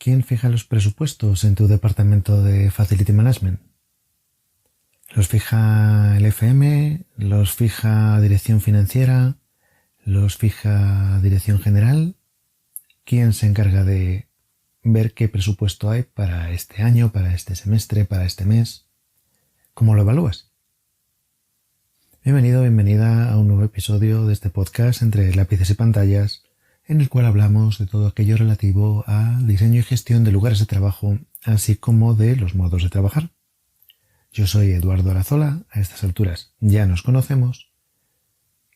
¿Quién fija los presupuestos en tu departamento de Facility Management? ¿Los fija el FM? ¿Los fija Dirección Financiera? ¿Los fija Dirección General? ¿Quién se encarga de ver qué presupuesto hay para este año, para este semestre, para este mes? ¿Cómo lo evalúas? Bienvenido, bienvenida a un nuevo episodio de este podcast entre lápices y pantallas, en el cual hablamos de todo aquello relativo a diseño y gestión de lugares de trabajo, así como de los modos de trabajar. Yo soy Eduardo Arazola, a estas alturas ya nos conocemos,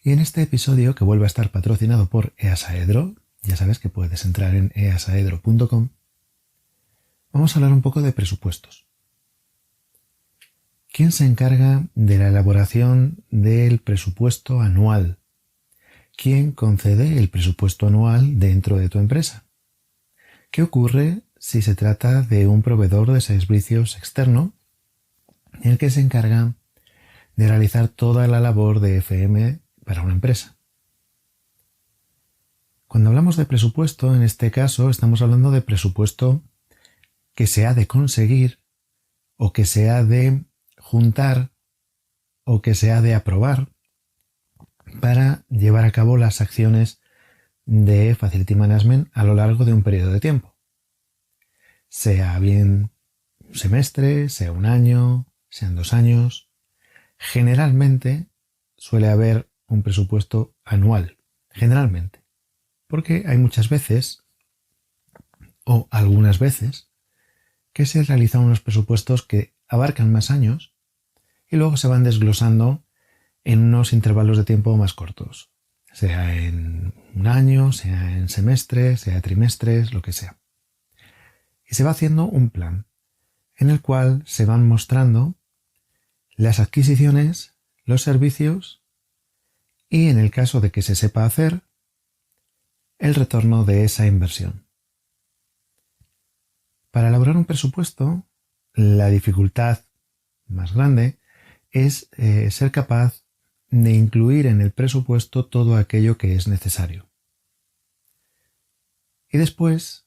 y en este episodio, que vuelve a estar patrocinado por EASAEDRO, ya sabes que puedes entrar en easaedro.com, vamos a hablar un poco de presupuestos. ¿Quién se encarga de la elaboración del presupuesto anual? ¿Quién concede el presupuesto anual dentro de tu empresa? ¿Qué ocurre si se trata de un proveedor de servicios externo en el que se encarga de realizar toda la labor de FM para una empresa? Cuando hablamos de presupuesto, en este caso estamos hablando de presupuesto que se ha de conseguir o que se ha de juntar o que se ha de aprobar para llevar a cabo las acciones de Facility Management a lo largo de un periodo de tiempo. Sea bien un semestre, sea un año, sean 2 años. Generalmente suele haber un presupuesto anual, generalmente, porque hay muchas veces, o algunas veces, que se realizan unos presupuestos que abarcan más años y luego se van desglosando en unos intervalos de tiempo más cortos, sea en un año, sea en semestres, sea trimestres, lo que sea. Y se va haciendo un plan en el cual se van mostrando las adquisiciones, los servicios y, en el caso de que se sepa hacer, el retorno de esa inversión. Para elaborar un presupuesto, la dificultad más grande es ser capaz de incluir en el presupuesto todo aquello que es necesario. Y después,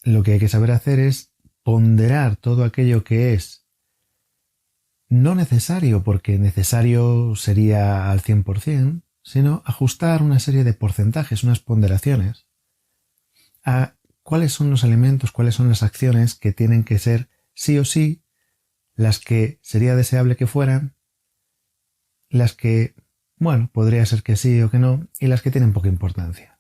lo que hay que saber hacer es ponderar todo aquello que es no necesario, porque necesario sería al 100%, sino ajustar una serie de porcentajes, unas ponderaciones, a cuáles son los elementos, cuáles son las acciones que tienen que ser sí o sí, las que sería deseable que fueran, las que, podría ser que sí o que no, y las que tienen poca importancia.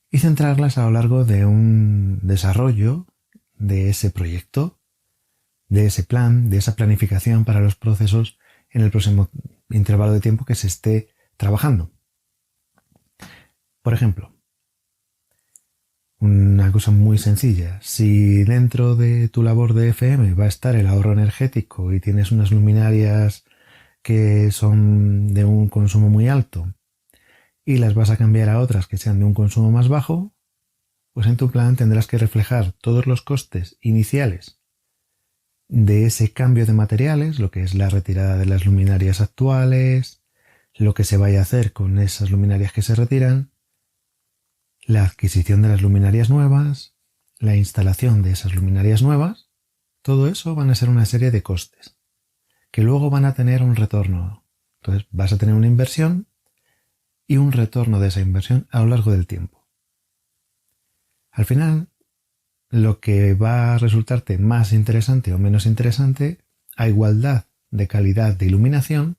Y centrarlas a lo largo de un desarrollo de ese proyecto, de ese plan, de esa planificación para los procesos en el próximo intervalo de tiempo que se esté trabajando. Por ejemplo, una cosa muy sencilla, si dentro de tu labor de FM va a estar el ahorro energético y tienes unas luminarias que son de un consumo muy alto y las vas a cambiar a otras que sean de un consumo más bajo, pues en tu plan tendrás que reflejar todos los costes iniciales de ese cambio de materiales, lo que es la retirada de las luminarias actuales, lo que se vaya a hacer con esas luminarias que se retiran, la adquisición de las luminarias nuevas, la instalación de esas luminarias nuevas. Todo eso van a ser una serie de costes que luego van a tener un retorno. Entonces vas a tener una inversión y un retorno de esa inversión a lo largo del tiempo. Al final, lo que va a resultarte más interesante o menos interesante, a igualdad de calidad de iluminación,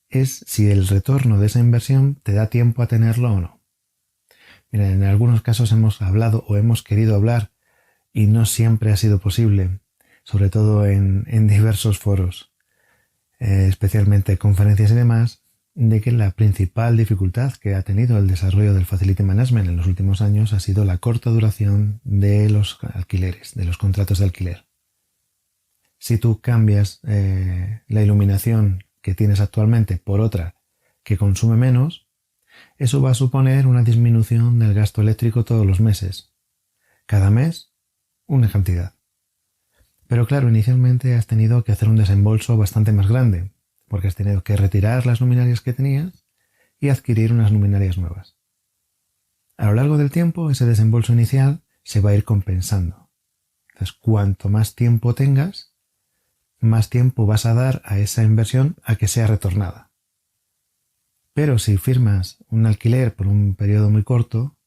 es si el retorno de esa inversión te da tiempo a tenerlo o no. Mira, en algunos casos hemos hablado o hemos querido hablar y no siempre ha sido posible, sobre todo en diversos foros, especialmente conferencias y demás, de que la principal dificultad que ha tenido el desarrollo del Facility Management en los últimos años ha sido la corta duración de los alquileres, de los contratos de alquiler. Si tú cambias la iluminación que tienes actualmente por otra que consume menos, eso va a suponer una disminución del gasto eléctrico todos los meses. Cada mes, una cantidad. Pero claro, inicialmente has tenido que hacer un desembolso bastante más grande, porque has tenido que retirar las luminarias que tenías y adquirir unas luminarias nuevas. A lo largo del tiempo, ese desembolso inicial se va a ir compensando. Entonces, cuanto más tiempo tengas, más tiempo vas a dar a esa inversión a que sea retornada. Pero si firmas un alquiler por un periodo muy corto,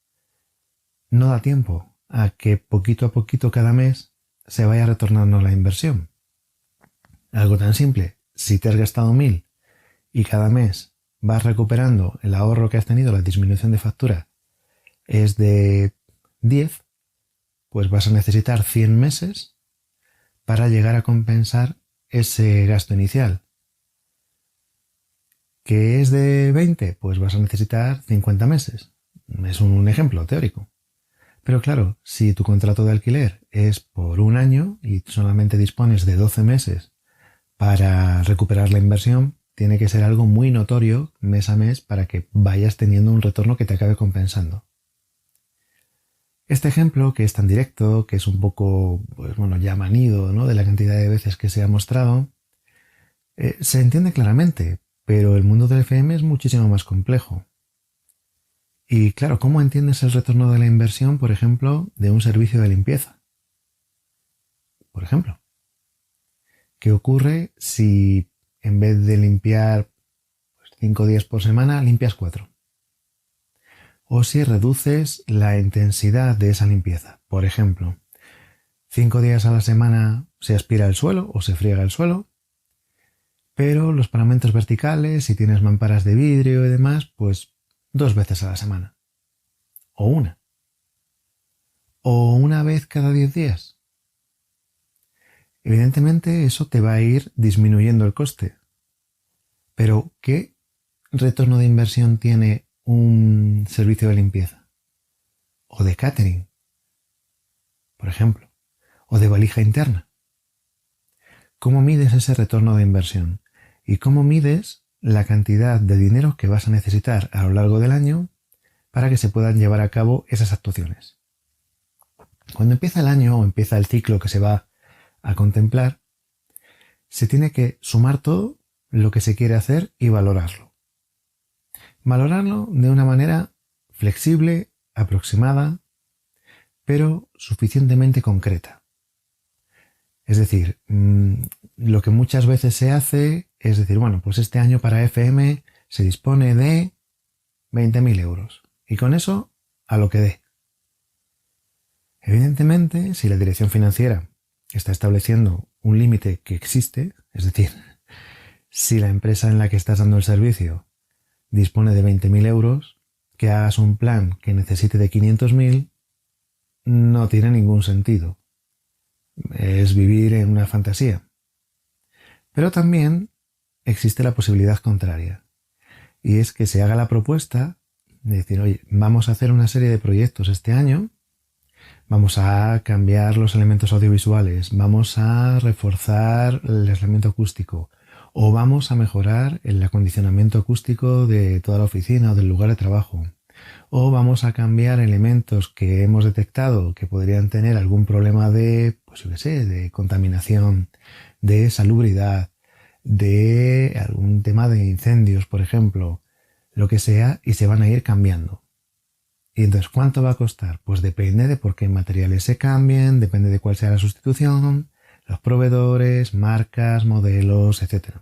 no da tiempo a que poquito a poquito cada mes se vaya retornando la inversión. Algo tan simple, si te has gastado 1.000 y cada mes vas recuperando el ahorro que has tenido, la disminución de factura es de 10, pues vas a necesitar 100 meses para llegar a compensar ese gasto inicial. ¿Que es de 20? Pues vas a necesitar 50 meses. Es un ejemplo teórico. Pero claro, si tu contrato de alquiler es por un año y solamente dispones de 12 meses para recuperar la inversión, tiene que ser algo muy notorio mes a mes para que vayas teniendo un retorno que te acabe compensando. Este ejemplo, que es tan directo, que es un poco, ya manido, ¿no?, de la cantidad de veces que se ha mostrado, se entiende claramente, pero el mundo del FM es muchísimo más complejo. Y claro, ¿cómo entiendes el retorno de la inversión, por ejemplo, de un servicio de limpieza? Por ejemplo, ¿qué ocurre si en vez de limpiar 5 días por semana, limpias 4? O si reduces la intensidad de esa limpieza. Por ejemplo, 5 días a la semana se aspira el suelo o se friega el suelo, pero los paramentos verticales, si tienes mamparas de vidrio y demás, pues 2 veces a la semana. O una. O una vez cada 10 días. Evidentemente eso te va a ir disminuyendo el coste. Pero ¿qué retorno de inversión tiene un servicio de limpieza? O de catering, por ejemplo. O de valija interna. ¿Cómo mides ese retorno de inversión? ¿Y cómo mides la cantidad de dinero que vas a necesitar a lo largo del año para que se puedan llevar a cabo esas actuaciones? Cuando empieza el año o empieza el ciclo que se va a contemplar, se tiene que sumar todo lo que se quiere hacer y valorarlo. Valorarlo de una manera flexible, aproximada, pero suficientemente concreta. Es decir, lo que muchas veces se hace es decir, pues este año para FM se dispone de 20.000 euros. Y con eso, a lo que dé. Evidentemente, si la dirección financiera está estableciendo un límite que existe, es decir, si la empresa en la que estás dando el servicio dispone de 20.000 euros, que hagas un plan que necesite de 500.000, no tiene ningún sentido. Es vivir en una fantasía. Pero también existe la posibilidad contraria, y es que se haga la propuesta de decir, oye, vamos a hacer una serie de proyectos este año, vamos a cambiar los elementos audiovisuales, vamos a reforzar el aislamiento acústico, o vamos a mejorar el acondicionamiento acústico de toda la oficina o del lugar de trabajo, o vamos a cambiar elementos que hemos detectado que podrían tener algún problema de, de contaminación, de salubridad, de algún tema de incendios, por ejemplo, lo que sea, y se van a ir cambiando. Y entonces, ¿cuánto va a costar? Pues depende de por qué materiales se cambien, depende de cuál sea la sustitución, los proveedores, marcas, modelos, etc.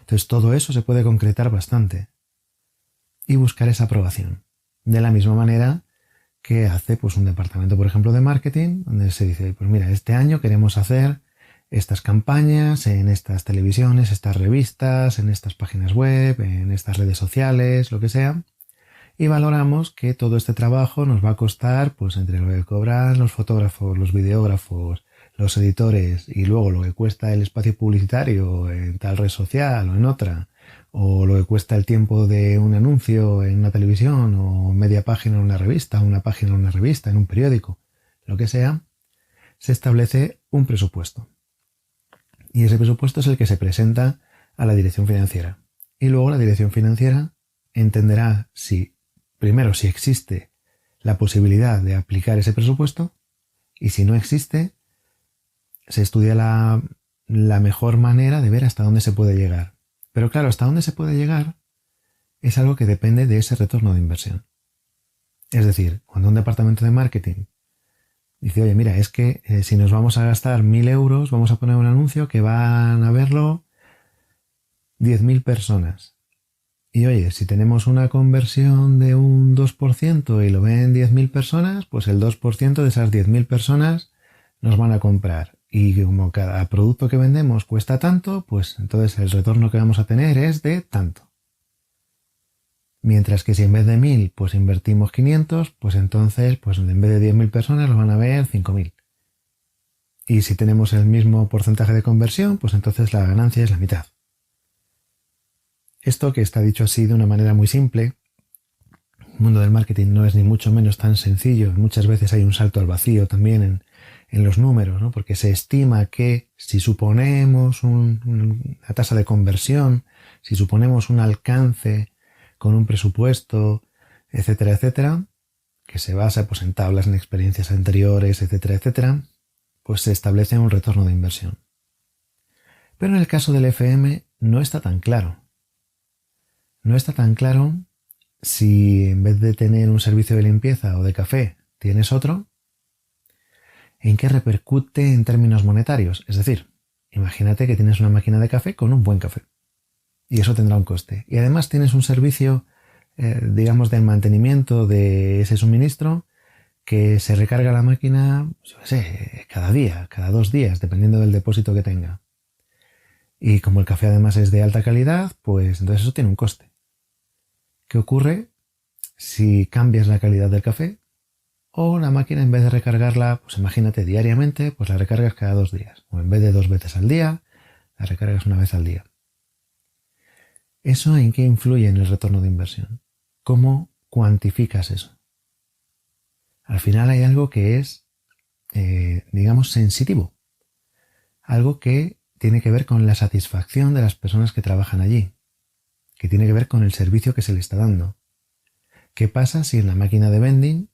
Entonces, todo eso se puede concretar bastante y buscar esa aprobación. De la misma manera que hace un departamento, por ejemplo, de marketing, donde se dice, pues mira, este año queremos hacer estas campañas en estas televisiones, estas revistas, en estas páginas web, en estas redes sociales, lo que sea, y valoramos que todo este trabajo nos va a costar, entre lo que cobran los fotógrafos, los videógrafos, los editores, y luego lo que cuesta el espacio publicitario en tal red social o en otra, o lo que cuesta el tiempo de un anuncio en una televisión, o media página en una revista, una página en una revista, en un periódico, lo que sea, se establece un presupuesto. Y ese presupuesto es el que se presenta a la dirección financiera. Y luego la dirección financiera entenderá primero si existe la posibilidad de aplicar ese presupuesto, y si no existe, se estudia la mejor manera de ver hasta dónde se puede llegar. Pero claro, hasta dónde se puede llegar es algo que depende de ese retorno de inversión. Es decir, cuando un departamento de marketing dice, oye, mira, es que si nos vamos a gastar 1.000 euros, vamos a poner un anuncio que van a verlo 10.000 personas. Y oye, si tenemos una conversión de un 2% y lo ven 10.000 personas, pues el 2% de esas 10.000 personas nos van a comprar. Y como cada producto que vendemos cuesta tanto, pues entonces el retorno que vamos a tener es de tanto. Mientras que si en vez de 1.000 pues invertimos 500, pues entonces pues en vez de 10.000 personas lo van a ver 5.000. Y si tenemos el mismo porcentaje de conversión, pues entonces la ganancia es la mitad. Esto, que está dicho así de una manera muy simple, el mundo del marketing no es ni mucho menos tan sencillo. Muchas veces hay un salto al vacío también en los números, ¿no? Porque se estima que si suponemos una tasa de conversión, si suponemos un alcance con un presupuesto, etcétera, etcétera, que se basa pues en tablas, en experiencias anteriores, etcétera, etcétera, pues se establece un retorno de inversión. Pero en el caso del FM no está tan claro. No está tan claro si en vez de tener un servicio de limpieza o de café tienes otro, ¿en qué repercute en términos monetarios? Es decir, imagínate que tienes una máquina de café con un buen café y eso tendrá un coste. Y además tienes un servicio, digamos, del mantenimiento de ese suministro, que se recarga la máquina, yo qué sé, cada día, cada 2 días, dependiendo del depósito que tenga. Y como el café además es de alta calidad, pues entonces eso tiene un coste. ¿Qué ocurre si cambias la calidad del café? O la máquina, en vez de recargarla, pues imagínate diariamente, pues la recargas cada 2 días. O en vez de 2 veces al día, la recargas una vez al día. ¿Eso en qué influye en el retorno de inversión? ¿Cómo cuantificas eso? Al final hay algo que es, digamos, sensitivo. Algo que tiene que ver con la satisfacción de las personas que trabajan allí. Que tiene que ver con el servicio que se le está dando. ¿Qué pasa si en la máquina de vending,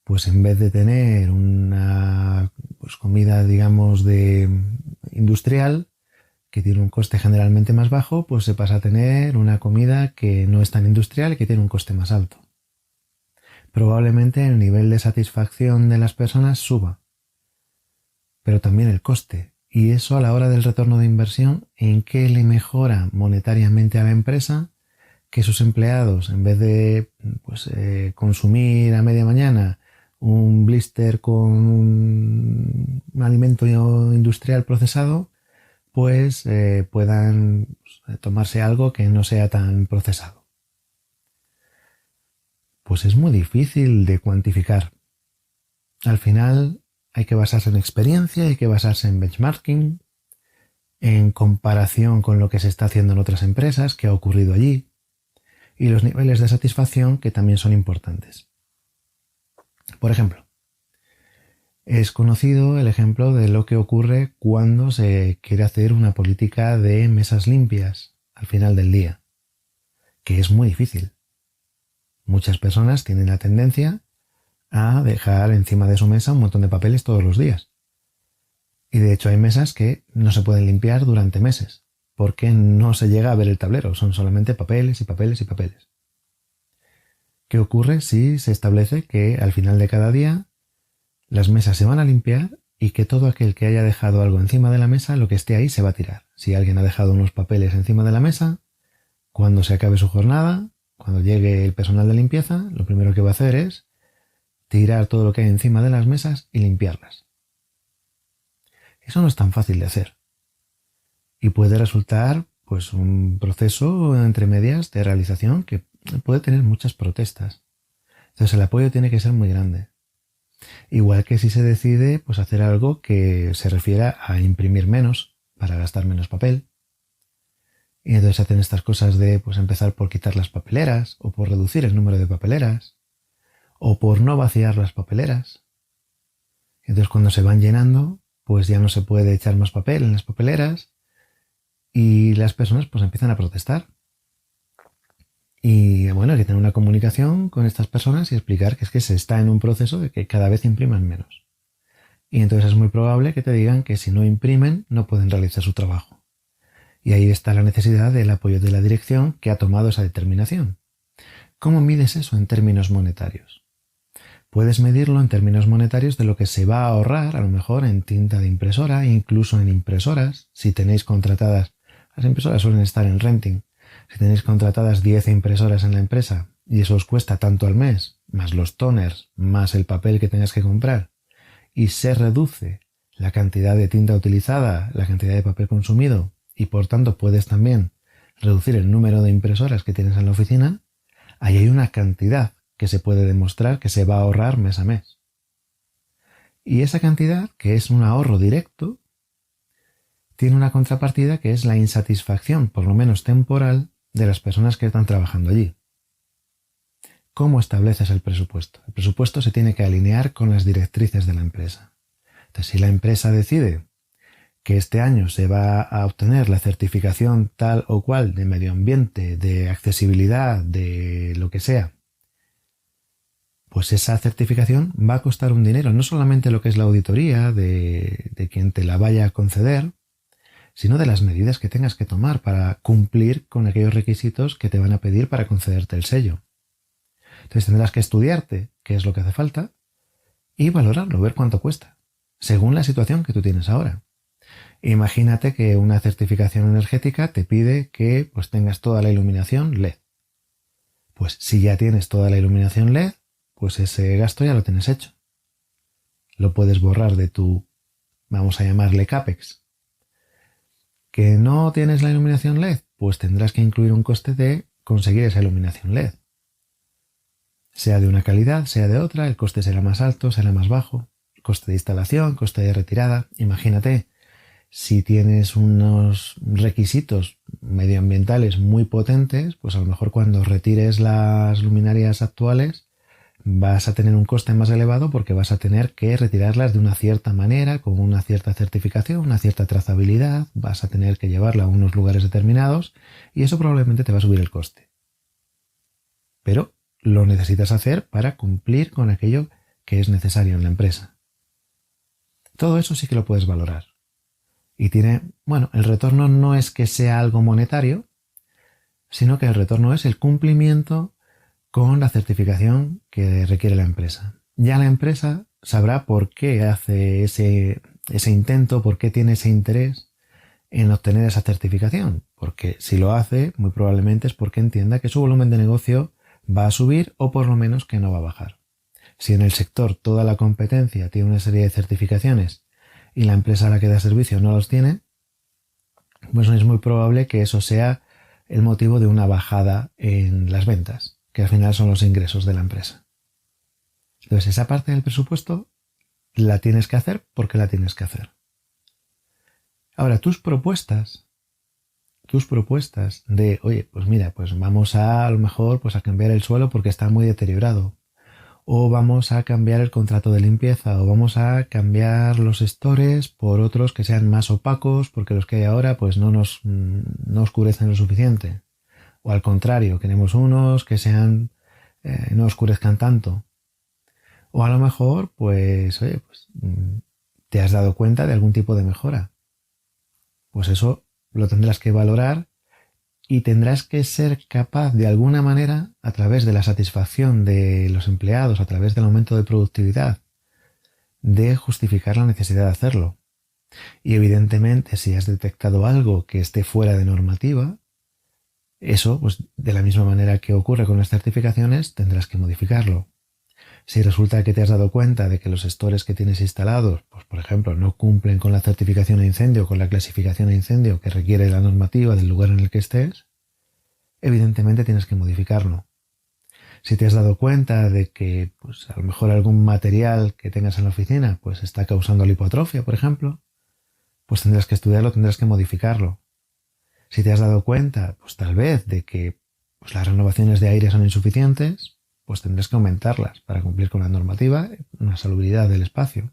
pues en vez de tener una comida, digamos, de industrial, que tiene un coste generalmente más bajo, pues se pasa a tener una comida que no es tan industrial y que tiene un coste más alto? Probablemente el nivel de satisfacción de las personas suba, pero también el coste. Y eso, a la hora del retorno de inversión, ¿en qué le mejora monetariamente a la empresa que sus empleados, en vez de consumir a media mañana un blister con un alimento industrial procesado, pues puedan tomarse algo que no sea tan procesado? Pues es muy difícil de cuantificar. Al final hay que basarse en experiencia, hay que basarse en benchmarking, en comparación con lo que se está haciendo en otras empresas, qué ha ocurrido allí, y los niveles de satisfacción, que también son importantes. Por ejemplo, es conocido el ejemplo de lo que ocurre cuando se quiere hacer una política de mesas limpias al final del día, que es muy difícil. Muchas personas tienen la tendencia a dejar encima de su mesa un montón de papeles todos los días. Y de hecho hay mesas que no se pueden limpiar durante meses, porque no se llega a ver el tablero, son solamente papeles y papeles y papeles. ¿Qué ocurre si se establece que al final de cada día las mesas se van a limpiar y que todo aquel que haya dejado algo encima de la mesa, lo que esté ahí, se va a tirar? Si alguien ha dejado unos papeles encima de la mesa, cuando se acabe su jornada, cuando llegue el personal de limpieza, lo primero que va a hacer es tirar todo lo que hay encima de las mesas y limpiarlas. Eso no es tan fácil de hacer. Y puede resultar pues un proceso entre medias de realización que puede tener muchas protestas. Entonces el apoyo tiene que ser muy grande. Igual que si se decide pues hacer algo que se refiera a imprimir menos para gastar menos papel. Y entonces hacen estas cosas de pues empezar por quitar las papeleras, o por reducir el número de papeleras, o por no vaciar las papeleras. Entonces cuando se van llenando, pues ya no se puede echar más papel en las papeleras y las personas pues empiezan a protestar. Y bueno, hay que tener una comunicación con estas personas y explicar que es que se está en un proceso de que cada vez impriman menos. Y entonces es muy probable que te digan que si no imprimen no pueden realizar su trabajo. Y ahí está la necesidad del apoyo de la dirección, que ha tomado esa determinación. ¿Cómo mides eso en términos monetarios? puedes medirlo en términos monetarios de lo que se va a ahorrar, a lo mejor en tinta de impresora, incluso en impresoras, si tenéis contratadas. Las impresoras suelen estar en renting. Si tenéis contratadas 10 impresoras en la empresa y eso os cuesta tanto al mes, más los toners, más el papel que tengas que comprar, y se reduce la cantidad de tinta utilizada, la cantidad de papel consumido, y por tanto puedes también reducir el número de impresoras que tienes en la oficina, ahí hay una cantidad que se puede demostrar que se va a ahorrar mes a mes. Y esa cantidad, que es un ahorro directo, tiene una contrapartida que es la insatisfacción, por lo menos temporal, de las personas que están trabajando allí. ¿Cómo estableces el presupuesto? El presupuesto se tiene que alinear con las directrices de la empresa. Entonces, si la empresa decide que este año se va a obtener la certificación tal o cual de medio ambiente, de accesibilidad, de lo que sea, pues esa certificación va a costar un dinero, no solamente lo que es la auditoría de quien te la vaya a conceder, sino de las medidas que tengas que tomar para cumplir con aquellos requisitos que te van a pedir para concederte el sello. Entonces tendrás que estudiarte qué es lo que hace falta y valorarlo, ver cuánto cuesta, según la situación que tú tienes ahora. Imagínate que una certificación energética te pide que pues tengas toda la iluminación LED. Pues si ya tienes toda la iluminación LED, pues ese gasto ya lo tienes hecho. Lo puedes borrar de tu, vamos a llamarle CAPEX. ¿Que no tienes la iluminación LED? Pues tendrás que incluir un coste de conseguir esa iluminación LED. Sea de una calidad, sea de otra, el coste será más alto, será más bajo. Coste de instalación, coste de retirada. Imagínate, si tienes unos requisitos medioambientales muy potentes, pues a lo mejor cuando retires las luminarias actuales vas a tener un coste más elevado porque vas a tener que retirarlas de una cierta manera, con una cierta certificación, una cierta trazabilidad, vas a tener que llevarla a unos lugares determinados y eso probablemente te va a subir el coste. Pero lo necesitas hacer para cumplir con aquello que es necesario en la empresa. Todo eso sí que lo puedes valorar. Y el retorno no es que sea algo monetario, sino que el retorno es el cumplimiento con la certificación que requiere la empresa. Ya la empresa sabrá por qué hace ese intento, por qué tiene ese interés en obtener esa certificación. Porque si lo hace, muy probablemente es porque entienda que su volumen de negocio va a subir o por lo menos que no va a bajar. Si en el sector toda la competencia tiene una serie de certificaciones y la empresa a la que da servicio no los tiene, pues es muy probable que eso sea el motivo de una bajada en las ventas, que al final son los ingresos de la empresa. Entonces esa parte del presupuesto la tienes que hacer porque la tienes que hacer. Ahora, tus propuestas de, oye, pues mira, pues vamos a lo mejor pues a cambiar el suelo porque está muy deteriorado, o vamos a cambiar el contrato de limpieza, o vamos a cambiar los stores por otros que sean más opacos porque los que hay ahora pues no oscurecen lo suficiente. O al contrario, queremos unos que no oscurezcan tanto. O a lo mejor, pues, oye, pues te has dado cuenta de algún tipo de mejora. Pues eso lo tendrás que valorar y tendrás que ser capaz de alguna manera, a través de la satisfacción de los empleados, a través del aumento de productividad, de justificar la necesidad de hacerlo. Y evidentemente, si has detectado algo que esté fuera de normativa, eso, pues de la misma manera que ocurre con las certificaciones, tendrás que modificarlo. Si resulta que te has dado cuenta de que los stores que tienes instalados, pues por ejemplo, no cumplen con la certificación a incendio, con la clasificación a incendio que requiere la normativa del lugar en el que estés, evidentemente tienes que modificarlo. Si te has dado cuenta de que pues a lo mejor algún material que tengas en la oficina pues está causando lipoatrofia, por ejemplo, pues tendrás que estudiarlo, tendrás que modificarlo. Si te has dado cuenta, pues tal vez, de que pues las renovaciones de aire son insuficientes, pues tendrás que aumentarlas para cumplir con la normativa, una salubridad del espacio,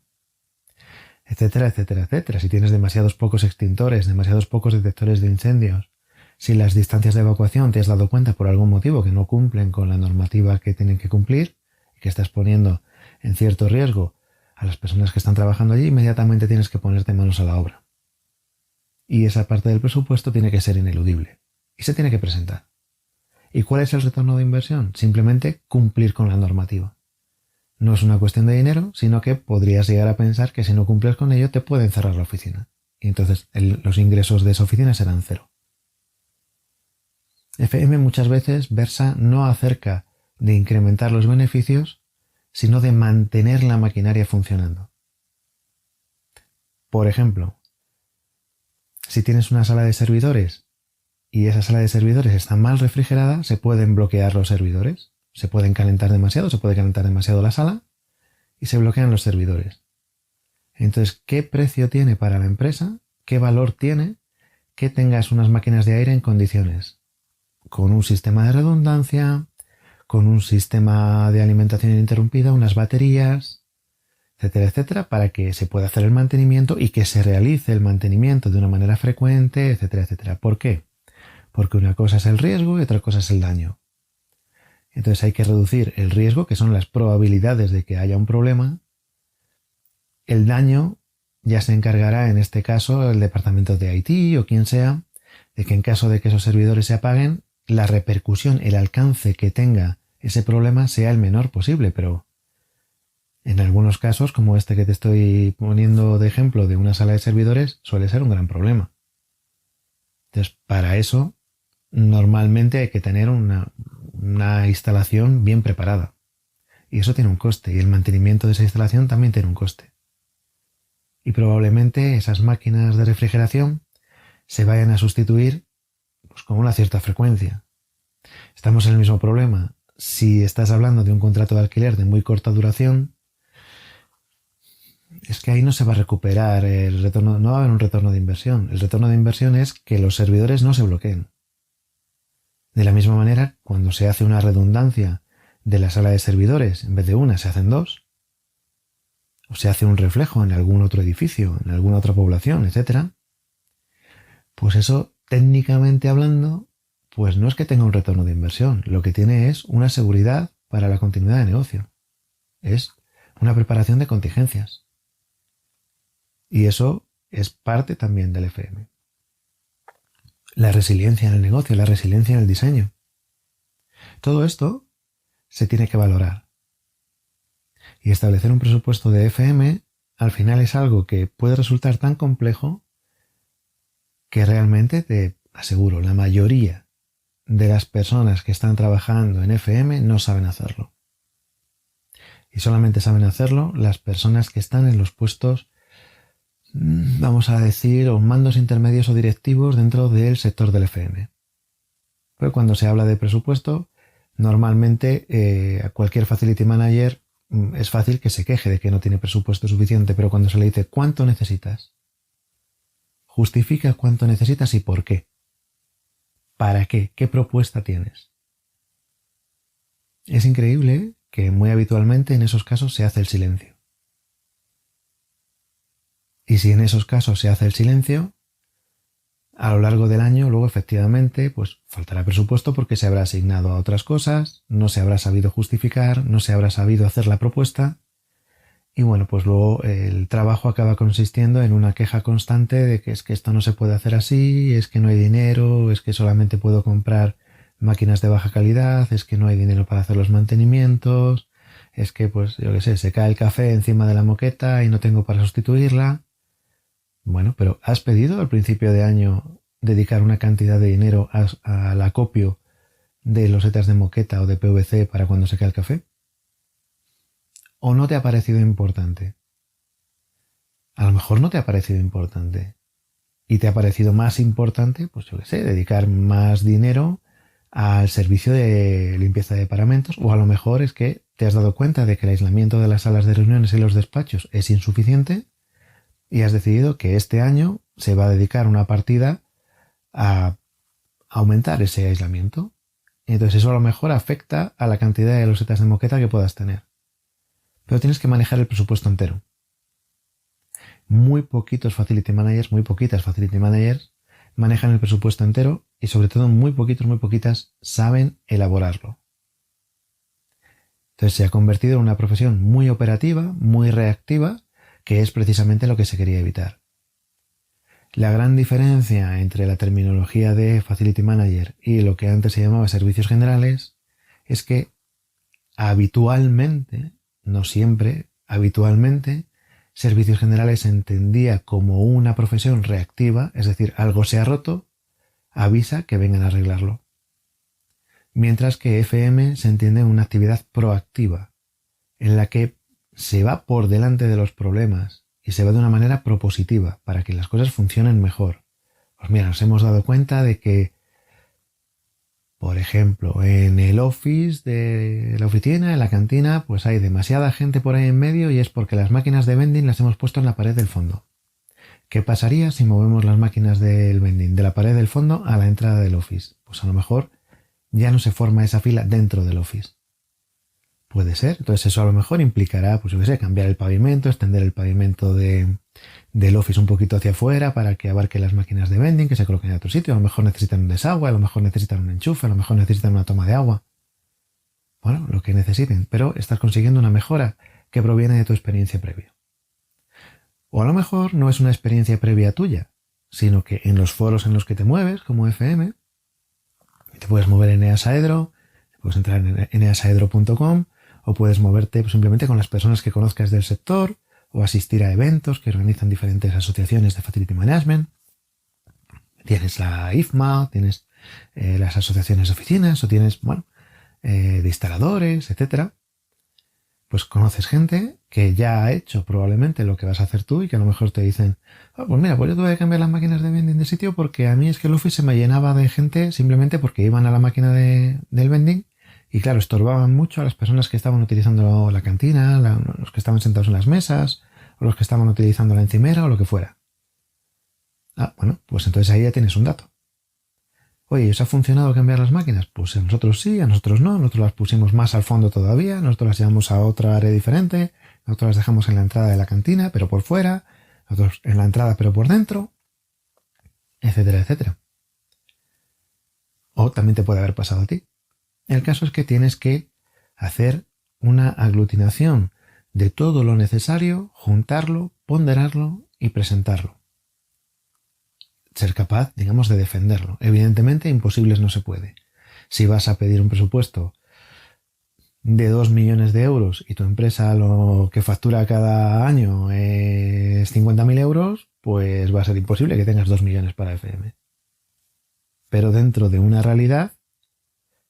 etcétera, etcétera, etcétera. Si tienes demasiados pocos extintores, demasiados pocos detectores de incendios, si las distancias de evacuación te has dado cuenta por algún motivo que no cumplen con la normativa que tienen que cumplir y que estás poniendo en cierto riesgo a las personas que están trabajando allí, inmediatamente tienes que ponerte manos a la obra. Y esa parte del presupuesto tiene que ser ineludible y se tiene que presentar. ¿Y cuál es el retorno de inversión? Simplemente cumplir con la normativa. no es una cuestión de dinero, sino que podrías llegar a pensar que si no cumples con ello te pueden cerrar la oficina. Y entonces los ingresos de esa oficina serán cero. FM muchas veces versa no acerca de incrementar los beneficios, sino de mantener la maquinaria funcionando. Por ejemplo, si tienes una sala de servidores y esa sala de servidores está mal refrigerada, se pueden bloquear los servidores. Se pueden calentar demasiado, se puede calentar demasiado la sala y se bloquean los servidores. Entonces, ¿qué precio tiene para la empresa? ¿Qué valor tiene que tengas unas máquinas de aire en condiciones? Con un sistema de redundancia, con un sistema de alimentación ininterrumpida, unas baterías, etcétera, etcétera, para que se pueda hacer el mantenimiento y que se realice el mantenimiento de una manera frecuente, etcétera, etcétera. ¿Por qué? Porque una cosa es el riesgo y otra cosa es el daño. Entonces hay que reducir el riesgo, que son las probabilidades de que haya un problema. El daño ya se encargará, en este caso, el departamento de IT o quien sea, de que en caso de que esos servidores se apaguen, la repercusión, el alcance que tenga ese problema sea el menor posible, pero en algunos casos, como este que te estoy poniendo de ejemplo de una sala de servidores, suele ser un gran problema. Entonces, para eso, normalmente hay que tener una instalación bien preparada. Y eso tiene un coste, y el mantenimiento de esa instalación también tiene un coste. Y probablemente esas máquinas de refrigeración se vayan a sustituir pues, con una cierta frecuencia. Estamos en el mismo problema. Si estás hablando de un contrato de alquiler de muy corta duración, es que ahí no se va a recuperar el retorno, no va a haber un retorno de inversión. El retorno de inversión es que los servidores no se bloqueen. De la misma manera, cuando se hace una redundancia de la sala de servidores, en vez de una se hacen dos, o se hace un reflejo en algún otro edificio, en alguna otra población, etc., pues eso, técnicamente hablando, pues no es que tenga un retorno de inversión, lo que tiene es una seguridad para la continuidad de negocio. Es una preparación de contingencias. Y eso es parte también del FM. La resiliencia en el negocio, la resiliencia en el diseño. Todo esto se tiene que valorar. Y establecer un presupuesto de FM al final es algo que puede resultar tan complejo que realmente, te aseguro, la mayoría de las personas que están trabajando en FM no saben hacerlo. Y solamente saben hacerlo las personas que están en los puestos, vamos a decir, o mandos intermedios o directivos dentro del sector del FM. Pero cuando se habla de presupuesto, normalmente a cualquier facility manager es fácil que se queje de que no tiene presupuesto suficiente, pero cuando se le dice ¿cuánto necesitas? Justifica cuánto necesitas y por qué. ¿Para qué? ¿Qué propuesta tienes? Es increíble que muy habitualmente en esos casos se hace el silencio. Y si en esos casos se hace el silencio, a lo largo del año, luego efectivamente, pues faltará presupuesto porque se habrá asignado a otras cosas, no se habrá sabido justificar, no se habrá sabido hacer la propuesta, y bueno, pues luego el trabajo acaba consistiendo en una queja constante de que es que esto no se puede hacer así, es que no hay dinero, es que solamente puedo comprar máquinas de baja calidad, es que no hay dinero para hacer los mantenimientos, es que pues yo qué sé, se cae el café encima de la moqueta y no tengo para sustituirla. Bueno, pero ¿has pedido al principio de año dedicar una cantidad de dinero al acopio de losetas de moqueta o de PVC para cuando se cae el café? ¿O no te ha parecido importante? A lo mejor no te ha parecido importante. Y te ha parecido más importante, pues yo qué sé, dedicar más dinero al servicio de limpieza de paramentos, o a lo mejor es que te has dado cuenta de que el aislamiento de las salas de reuniones y los despachos es insuficiente y has decidido que este año se va a dedicar una partida a aumentar ese aislamiento. Y entonces eso a lo mejor afecta a la cantidad de losetas de moqueta que puedas tener. Pero tienes que manejar el presupuesto entero. Muy poquitas facility managers manejan el presupuesto entero y sobre todo muy poquitas saben elaborarlo. Entonces se ha convertido en una profesión muy operativa, muy reactiva, que es precisamente lo que se quería evitar. La gran diferencia entre la terminología de Facility Manager y lo que antes se llamaba servicios generales es que habitualmente no siempre, habitualmente, servicios generales se entendía como una profesión reactiva, es decir, algo se ha roto, avisa que vengan a arreglarlo. Mientras que FM se entiende una actividad proactiva, en la que se va por delante de los problemas y se va de una manera propositiva para que las cosas funcionen mejor. Pues mira, nos hemos dado cuenta de que, por ejemplo, en el office de la oficina, en la cantina, pues hay demasiada gente por ahí en medio y es porque las máquinas de vending las hemos puesto en la pared del fondo. ¿Qué pasaría si movemos las máquinas del vending de la pared del fondo a la entrada del office? Pues a lo mejor ya no se forma esa fila dentro del office. Puede ser. Entonces eso a lo mejor implicará, pues yo qué sé, cambiar el pavimento, extender el pavimento del office un poquito hacia afuera para que abarque las máquinas de vending, que se coloquen en otro sitio. A lo mejor necesitan un desagüe, a lo mejor necesitan un enchufe, a lo mejor necesitan una toma de agua. Bueno, lo que necesiten, pero estás consiguiendo una mejora que proviene de tu experiencia previa. O a lo mejor no es una experiencia previa tuya, sino que en los foros en los que te mueves, como FM, te puedes mover en Easaedro, puedes entrar en easaedro.com, o puedes moverte simplemente con las personas que conozcas del sector o asistir a eventos que organizan diferentes asociaciones de Facility Management. Tienes la IFMA, tienes las asociaciones de oficinas o tienes, de instaladores, etcétera. Pues conoces gente que ya ha hecho probablemente lo que vas a hacer tú y que a lo mejor te dicen, pues mira, pues yo tuve que cambiar las máquinas de vending de sitio porque a mí es que el office se me llenaba de gente simplemente porque iban a la máquina del vending. Y claro, estorbaban mucho a las personas que estaban utilizando la cantina, los que estaban sentados en las mesas, o los que estaban utilizando la encimera o lo que fuera. Bueno, pues entonces ahí ya tienes un dato. Oye, ¿os ha funcionado cambiar las máquinas? Pues a nosotros sí, a nosotros no. Nosotros las pusimos más al fondo todavía, nosotros las llevamos a otra área diferente, nosotros las dejamos en la entrada de la cantina, pero por fuera, nosotros en la entrada, pero por dentro, etcétera, etcétera. O también te puede haber pasado a ti. El caso es que tienes que hacer una aglutinación de todo lo necesario, juntarlo, ponderarlo y presentarlo. Ser capaz, digamos, de defenderlo. Evidentemente, imposibles no se puede. Si vas a pedir un presupuesto de 2 millones de euros y tu empresa lo que factura cada año es 50.000 euros, pues va a ser imposible que tengas 2 millones para FM. Pero dentro de una realidad,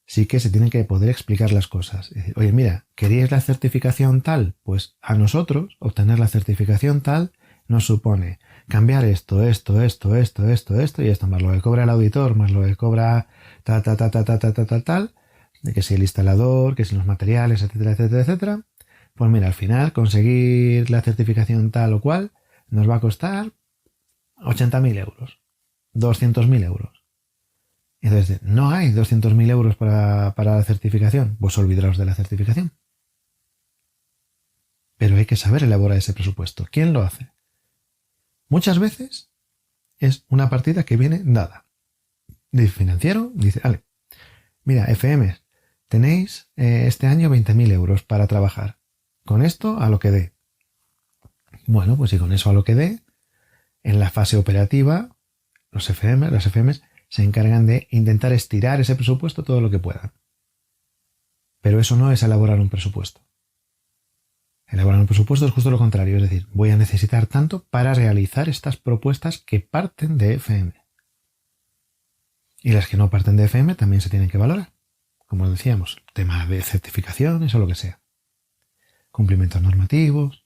sí que se tienen que poder explicar las cosas. Es decir, oye, mira, ¿queríais la certificación tal? Pues a nosotros obtener la certificación tal nos supone cambiar esto, y esto, más lo que cobra el auditor, más lo que cobra tal, de que si el instalador, que si los materiales, etcétera, etcétera, etcétera. Pues mira, al final conseguir la certificación tal o cual nos va a costar 80.000 euros, 200.000 euros. Entonces, no hay 200.000 euros para la certificación. Pues olvidaros de la certificación. Pero hay que saber elaborar ese presupuesto. ¿Quién lo hace? Muchas veces es una partida que viene dada. El financiero dice, vale, mira, FM, tenéis este año 20.000 euros para trabajar. Con esto a lo que dé. Bueno, pues si con eso a lo que dé, en la fase operativa, las FMs se encargan de intentar estirar ese presupuesto todo lo que puedan. Pero eso no es elaborar un presupuesto. Elaborar un presupuesto es justo lo contrario, es decir, voy a necesitar tanto para realizar estas propuestas que parten de FM. Y las que no parten de FM también se tienen que valorar. Como decíamos, tema de certificaciones o lo que sea. Cumplimientos normativos,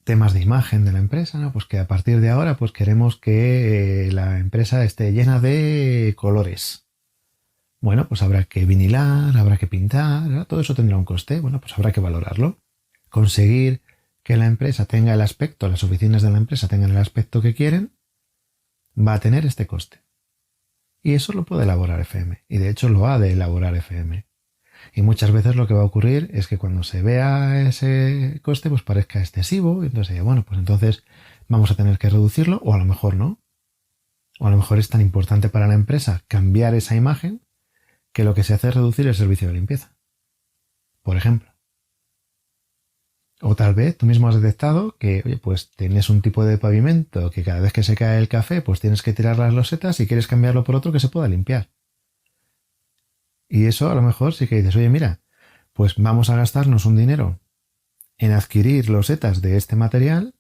temas de imagen de la empresa, ¿no? Pues que a partir de ahora pues queremos que la empresa esté llena de colores. Bueno, pues habrá que vinilar, habrá que pintar, ¿no? Todo eso tendrá un coste. Bueno, pues habrá que valorarlo. Conseguir que la empresa tenga el aspecto, las oficinas de la empresa tengan el aspecto que quieren, va a tener este coste. Y eso lo puede elaborar FM. Y de hecho lo ha de elaborar FM. Y muchas veces lo que va a ocurrir es que cuando se vea ese coste, pues parezca excesivo. Y entonces, bueno, pues entonces vamos a tener que reducirlo, o a lo mejor no. O a lo mejor es tan importante para la empresa cambiar esa imagen que lo que se hace es reducir el servicio de limpieza. Por ejemplo. O tal vez tú mismo has detectado que, oye, pues tienes un tipo de pavimento que cada vez que se cae el café, pues tienes que tirar las losetas y quieres cambiarlo por otro que se pueda limpiar. Y eso a lo mejor sí que dices, oye, mira, pues vamos a gastarnos un dinero en adquirir losetas de este material,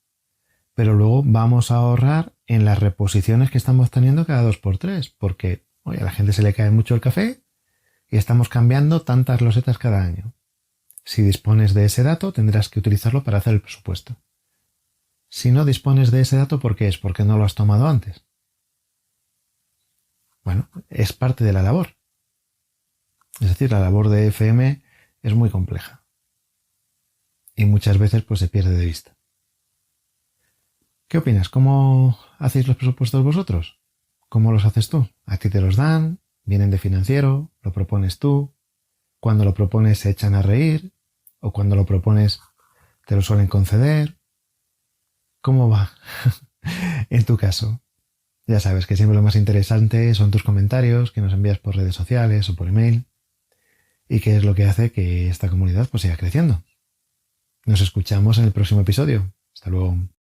pero luego vamos a ahorrar en las reposiciones que estamos teniendo cada 2x3, porque a la gente se le cae mucho el café y estamos cambiando tantas losetas cada año. Si dispones de ese dato, tendrás que utilizarlo para hacer el presupuesto. Si no dispones de ese dato, ¿por qué es? Porque no lo has tomado antes. Bueno, es parte de la labor. Es decir, la labor de FM es muy compleja. Y muchas veces pues se pierde de vista. ¿Qué opinas? ¿Cómo hacéis los presupuestos vosotros? ¿Cómo los haces tú? ¿A ti te los dan? ¿Vienen de financiero? ¿Lo propones tú? Cuando lo propones se echan a reír, o cuando lo propones te lo suelen conceder. ¿Cómo va en tu caso? Ya sabes que siempre lo más interesante son tus comentarios que nos envías por redes sociales o por email, y que es lo que hace que esta comunidad pues siga creciendo. Nos escuchamos en el próximo episodio. Hasta luego.